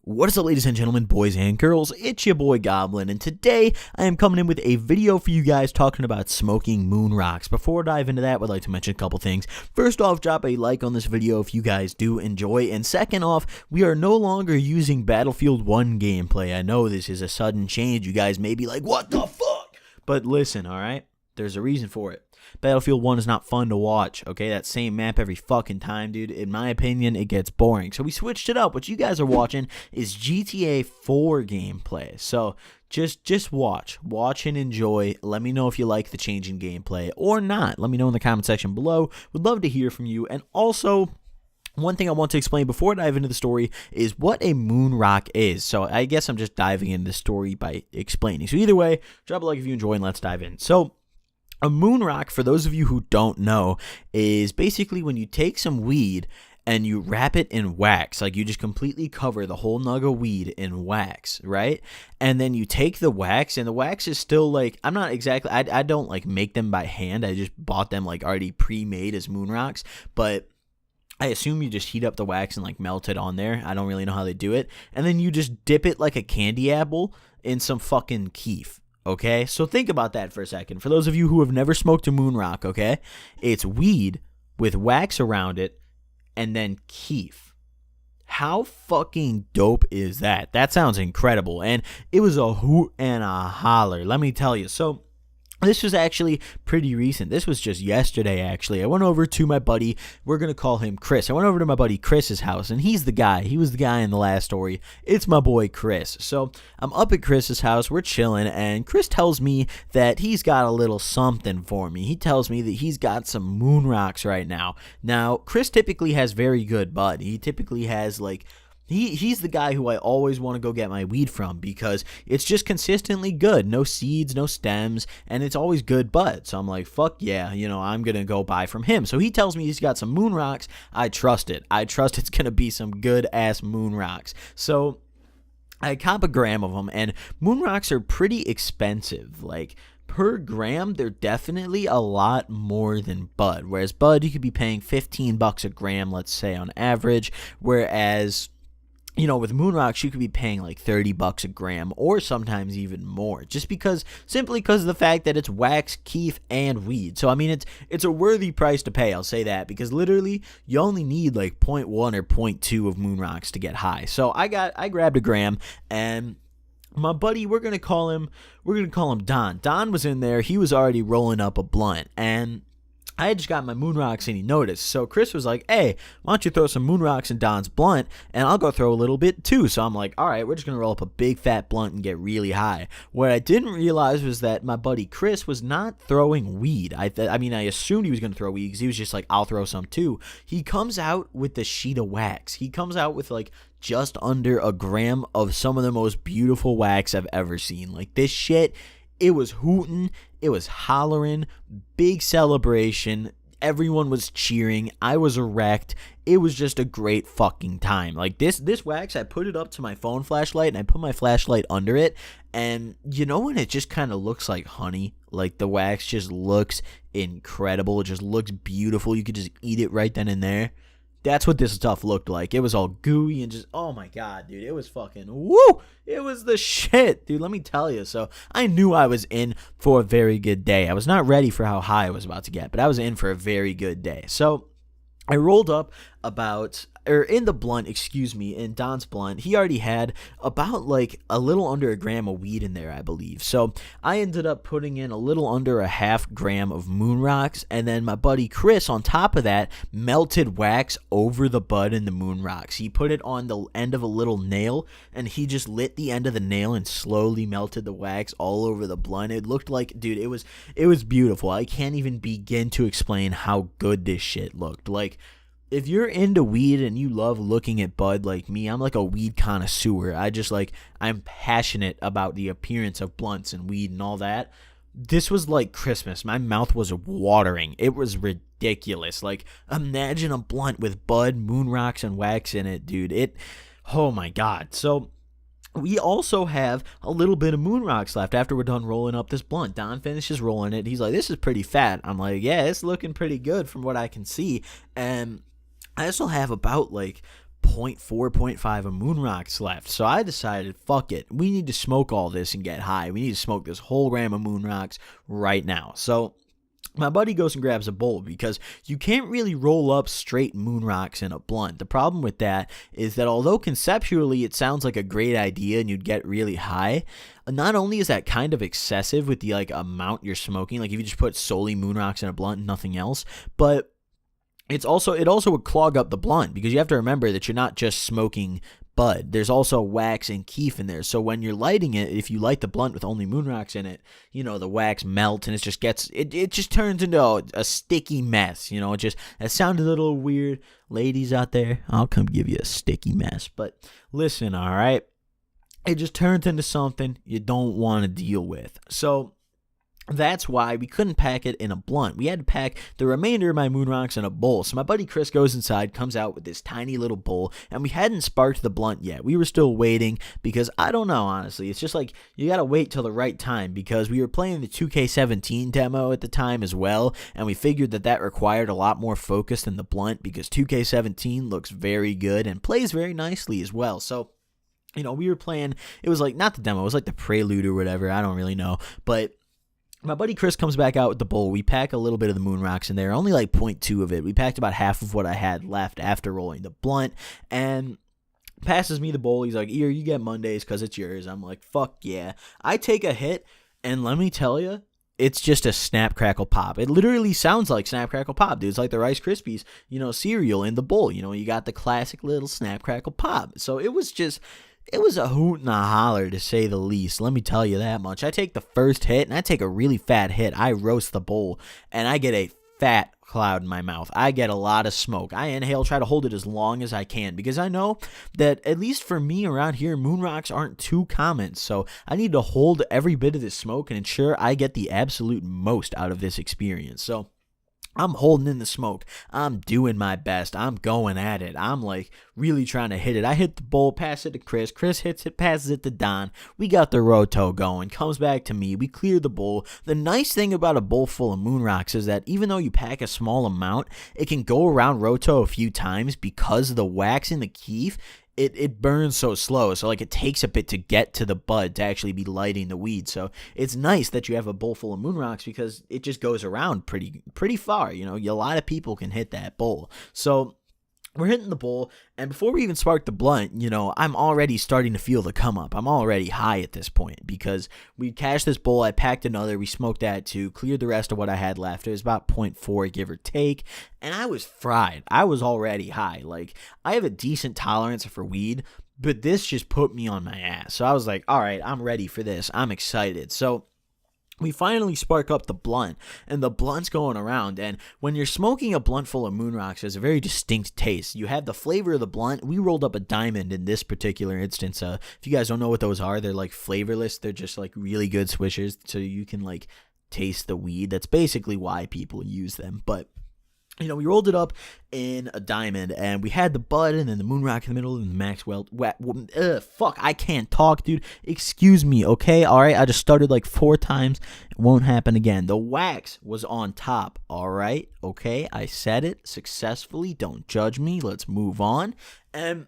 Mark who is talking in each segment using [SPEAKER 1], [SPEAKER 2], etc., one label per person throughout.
[SPEAKER 1] What is up, ladies and gentlemen, boys and girls? It's your boy Goblin, and today I am coming in with a video for you guys talking about smoking moon rocks. Before I dive into that, I would like to mention a couple things. First off, drop a like on this video if you guys do enjoy, and second off, we are no longer using Battlefield 1 gameplay. I know this is a sudden change. You guys may be like, what the fuck? But listen, alright? There's a reason for it. Battlefield 1 is not fun to watch, okay? That same map every fucking time, dude. In my opinion, it gets boring. So we switched it up. What you guys are watching is GTA 4 gameplay. So just watch. Watch and enjoy. Let me know if you like the change in gameplay or not. Let me know in the comment section below. Would love to hear from you. And also, one thing I want to explain before I dive into the story is what a moon rock is. So I guess I'm just diving into the story by explaining. So either way, drop a like if you enjoy and let's dive in. So a moon rock, for those of you who don't know, is basically when you take some weed and you wrap it in wax. Like, you just completely cover the whole nug of weed in wax, right? And then you take the wax, and the wax is still like, I'm not exactly, I don't like make them by hand. I just bought them like already pre-made as moon rocks, but I assume you just heat up the wax and like melt it on there. I don't really know how they do it. And then you just dip it like a candy apple in some fucking keef. Okay, so think about that for a second. For those of you who have never smoked a moon rock, okay, it's weed with wax around it and then keef. How fucking dope is that? That sounds incredible, and it was a hoot and a holler, let me tell you. So this was actually pretty recent. This was just yesterday, actually. I went over to my buddy. We're going to call him Chris. I went over to my buddy Chris's house, and he's the guy. He was the guy in the last story. It's my boy Chris. So I'm up at Chris's house. We're chilling, and Chris tells me that he's got a little something for me. He tells me that he's got some moon rocks right now. Now, Chris typically has very good bud. He typically has, like, He's the guy who I always want to go get my weed from because it's just consistently good. No seeds, no stems, and it's always good bud. So I'm like, fuck yeah, I'm going to go buy from him. So he tells me he's got some moon rocks. I trust it. I trust it's going to be some good-ass moon rocks. So I cop a gram of them, and moon rocks are pretty expensive. Like, per gram, they're definitely a lot more than bud. Whereas bud, you could be paying $15 a gram, let's say, on average. Whereas, with moon rocks, you could be paying like $30 a gram or sometimes even more, just simply because of the fact that it's wax, keef, and weed. So, I mean, it's a worthy price to pay, I'll say that, because literally you only need like 0.1 or 0.2 of moon rocks to get high. So I grabbed a gram, and my buddy, we're gonna call him Don. Don was in there. He was already rolling up a blunt, and I had just got my moon rocks and he noticed. So Chris was like, hey, why don't you throw some moon rocks in Don's blunt and I'll go throw a little bit too. So I'm like, all right, we're just going to roll up a big fat blunt and get really high. What I didn't realize was that my buddy Chris was not throwing weed. I assumed he was going to throw weed because he was just like, I'll throw some too. He comes out with the sheet of wax. He comes out with like just under a gram of some of the most beautiful wax I've ever seen. Like, this shit, it was hooting, it was hollering, big celebration, everyone was cheering, I was erect, it was just a great fucking time. Like, this wax, I put it up to my phone flashlight, and I put my flashlight under it, and when it just kind of looks like honey? Like, the wax just looks incredible, it just looks beautiful, you could just eat it right then and there. That's what this stuff looked like. It was all gooey and just, oh my god, dude. It was fucking, woo! It was the shit, dude. Let me tell you. So I knew I was in for a very good day. I was not ready for how high I was about to get, but I was in for a very good day. So I rolled up in the blunt, in Don's blunt, he already had about like a little under a gram of weed in there, I believe. So I ended up putting in a little under a half gram of moon rocks, and then my buddy Chris, on top of that, melted wax over the bud and the moon rocks. He put it on the end of a little nail, and he just lit the end of the nail and slowly melted the wax all over the blunt. It looked like, dude, it was beautiful. I can't even begin to explain how good this shit looked. Like, if you're into weed and you love looking at bud like me, I'm like a weed connoisseur. I'm passionate about the appearance of blunts and weed and all that. This was like Christmas. My mouth was watering. It was ridiculous. Like, imagine a blunt with bud, moon rocks, and wax in it, dude. Oh my god. So we also have a little bit of moon rocks left after we're done rolling up this blunt. Don finishes rolling it. He's like, this is pretty fat. I'm like, yeah, it's looking pretty good from what I can see. And I also have about like 0.4, 0.5 of moon rocks left. So I decided, fuck it. We need to smoke all this and get high. We need to smoke this whole gram of moon rocks right now. So my buddy goes and grabs a bowl because you can't really roll up straight moon rocks in a blunt. The problem with that is that although conceptually it sounds like a great idea and you'd get really high, not only is that kind of excessive with the like amount you're smoking, like if you just put solely moon rocks in a blunt and nothing else, but it also would clog up the blunt because you have to remember that you're not just smoking bud. There's also wax and keef in there. So when you're lighting it, if you light the blunt with only moon rocks in it, you know, the wax melts and it just turns into a sticky mess. You know, it sounded a little weird. Ladies out there, I'll come give you a sticky mess. But listen, all right, it just turns into something you don't want to deal with. So that's why we couldn't pack it in a blunt. We had to pack the remainder of my moon rocks in a bowl. So my buddy Chris goes inside, comes out with this tiny little bowl, and we hadn't sparked the blunt yet. We were still waiting because I don't know, honestly. It's just like you got to wait till the right time because we were playing the 2K17 demo at the time as well, and we figured that required a lot more focus than the blunt because 2K17 looks very good and plays very nicely as well. So, you know, we were playing, it was like, not the demo, it was like the prelude or whatever, I don't really know, but my buddy Chris comes back out with the bowl. We pack a little bit of the moon rocks in there, only like 0.2 of it. We packed about half of what I had left after rolling the blunt, and passes me the bowl. He's like, "Here, you get Mondays because it's yours." I'm like, "Fuck yeah." I take a hit, and let me tell you, it's just a Snap Crackle Pop. It literally sounds like Snap Crackle Pop, dude. It's like the Rice Krispies, you know, cereal in the bowl. You know, you got the classic little Snap Crackle Pop. So it was a hoot and a holler, to say the least. Let me tell you that much. I take the first hit, and I take a really fat hit. I roast the bowl, and I get a fat cloud in my mouth. I get a lot of smoke. I inhale, try to hold it as long as I can, because I know that, at least for me around here, moon rocks aren't too common. So I need to hold every bit of this smoke and ensure I get the absolute most out of this experience. So I'm holding in the smoke. I'm doing my best. I'm going at it. I'm like really trying to hit it. I hit the bowl, pass it to Chris. Chris hits it, passes it to Don. We got the roto going. Comes back to me. We clear the bowl. The nice thing about a bowl full of moon rocks is that even though you pack a small amount, it can go around roto a few times because of the wax in the keef. It burns so slow, so like it takes a bit to get to the bud to actually be lighting the weed. So it's nice that you have a bowl full of moon rocks because it just goes around pretty far. You know, a lot of people can hit that bowl. So we're hitting the bowl, and before we even spark the blunt, you know, I'm already starting to feel the come up. I'm already high at this point because we cashed this bowl. I packed another. We smoked that too, cleared the rest of what I had left. It was about 0.4, give or take, and I was fried. I was already high. Like, I have a decent tolerance for weed, but this just put me on my ass. So I was like, all right, I'm ready for this. I'm excited. So we finally spark up the blunt, and the blunt's going around, and when you're smoking a blunt full of moon rocks, there's a very distinct taste. You have the flavor of the blunt. We rolled up a diamond in this particular instance. If you guys don't know what those are, they're like flavorless. They're just like really good swishers, so you can like taste the weed. That's basically why people use them, but you know, we rolled it up in a diamond, and we had the bud, and then the moon rock in the middle, and the Maxwell. Fuck, I can't talk, dude. Excuse me, okay? All right, I just started like 4 times. It won't happen again. The wax was on top, all right? Okay, I said it successfully. Don't judge me. Let's move on. And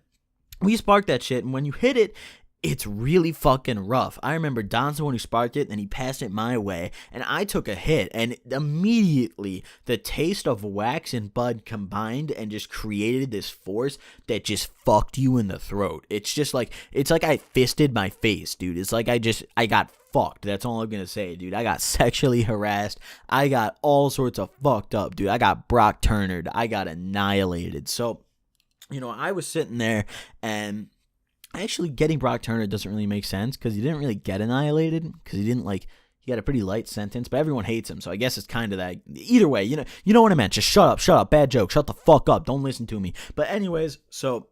[SPEAKER 1] we sparked that shit, and when you hit it, it's really fucking rough. I remember Don's the one who sparked it, and he passed it my way, and I took a hit, and immediately the taste of wax and bud combined and just created this force that just fucked you in the throat. It's just like, it's like I fisted my face, dude. It's like I got fucked. That's all I'm gonna say, dude. I got sexually harassed. I got all sorts of fucked up, dude. I got Brock Turnered. I got annihilated. So, you know, I was sitting there, and actually getting Brock Turner doesn't really make sense because he didn't really get annihilated because he got a pretty light sentence, but everyone hates him, so I guess it's kind of that. Either way, you know what I meant. Just shut up, bad joke, shut the fuck up, don't listen to me. But anyways, so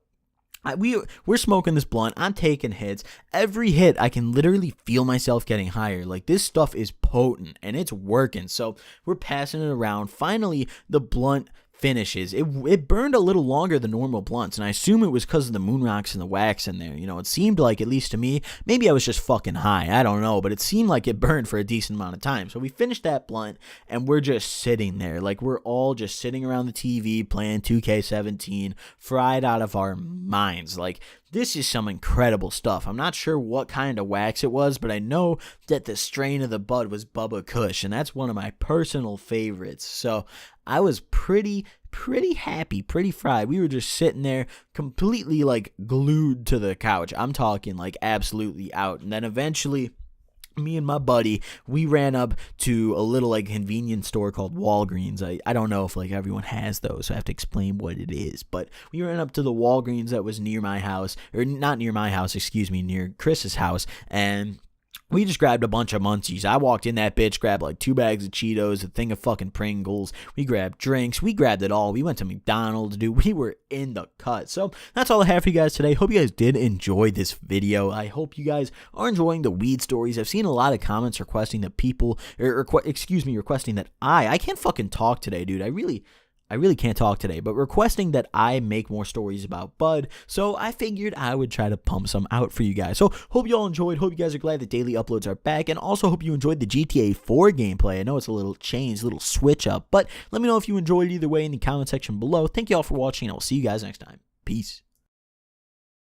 [SPEAKER 1] we're smoking this blunt. I'm taking hits. Every hit, I can literally feel myself getting higher. Like, this stuff is potent, and it's working. So we're passing it around. Finally, the blunt finishes. It burned a little longer than normal blunts, and I assume it was because of the moon rocks and the wax in there. You know, it seemed like, at least to me, maybe I was just fucking high, I don't know, but it seemed like it burned for a decent amount of time. So we finished that blunt, and we're just sitting there, like we're all just sitting around the TV playing 2K17, fried out of our minds. Like, this is some incredible stuff. I'm not sure what kind of wax it was, but I know that the strain of the bud was Bubba Kush, and that's one of my personal favorites. So I was pretty happy, pretty fried. We were just sitting there completely like glued to the couch. I'm talking like absolutely out. And then eventually, me and my buddy, we ran up to a little like convenience store called Walgreens. I don't know if like everyone has those, so I have to explain what it is. But we ran up to the Walgreens that was near my house, or not near my house, excuse me, near Chris's house, and we just grabbed a bunch of Munchies. I walked in that bitch, grabbed like 2 bags of Cheetos, a thing of fucking Pringles. We grabbed drinks. We grabbed it all. We went to McDonald's, dude. We were in the cut. So that's all I have for you guys today. Hope you guys did enjoy this video. I hope you guys are enjoying the weed stories. I've seen a lot of comments requesting that people, requesting that I can't fucking talk today, dude. I really can't talk today, but requesting that I make more stories about bud, so I figured I would try to pump some out for you guys. So hope you all enjoyed, hope you guys are glad that daily uploads are back, and also hope you enjoyed the GTA 4 gameplay. I know it's a little change, a little switch up, but let me know if you enjoyed either way in the comment section below. Thank you all for watching, and I will see you guys next time. Peace.